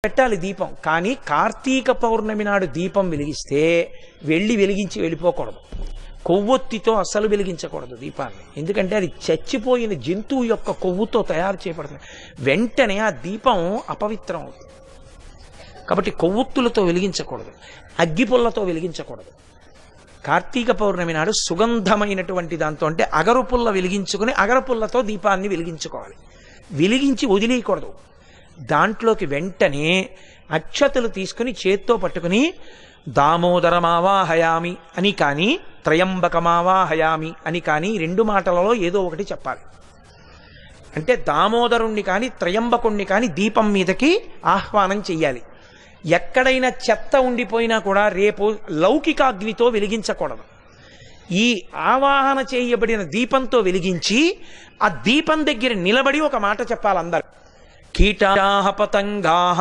పెట్టాలి దీపం. కానీ కార్తీక పౌర్ణమి నాడు దీపం వెలిగిస్తే వెలిగించి వెళ్ళిపోకూడదు. కొవ్వొత్తితో అస్సలు వెలిగించకూడదు దీపాన్ని. ఎందుకంటే అది చచ్చిపోయిన జంతువు యొక్క కొవ్వుతో తయారు చేయబడుతుంది. వెంటనే ఆ దీపం అపవిత్రం అవుతుంది. కాబట్టి కొవ్వొత్తులతో వెలిగించకూడదు, అగ్గిపుల్లతో వెలిగించకూడదు. కార్తీక పౌర్ణమి నాడు సుగంధమైనటువంటి దాంతో, అంటే అగరుపుల్ల వెలిగించుకుని అగరపుల్లతో దీపాన్ని వెలిగించుకోవాలి. వెలిగించి వదిలేయకూడదు. దాంట్లోకి వెంటనే అక్షతలు తీసుకుని చేత్తో పట్టుకుని దామోదరమావాహయామి అని కానీ త్రయంబకమావాహయామి అని కానీ 2 మాటలలో ఏదో ఒకటి చెప్పాలి. అంటే దామోదరుణ్ణి కానీ త్రయంబకుణ్ణి కానీ దీపం మీదకి ఆహ్వానం చెయ్యాలి. ఎక్కడైనా చెత్త ఉండిపోయినా కూడా రేపు లౌకికాగ్నితో వెలిగించకూడదు. ఈ ఆవాహన చేయబడిన దీపంతో వెలిగించి ఆ దీపం దగ్గర నిలబడి ఒక మాట చెప్పాలి అందరూ. కీటాహ పతంగాహ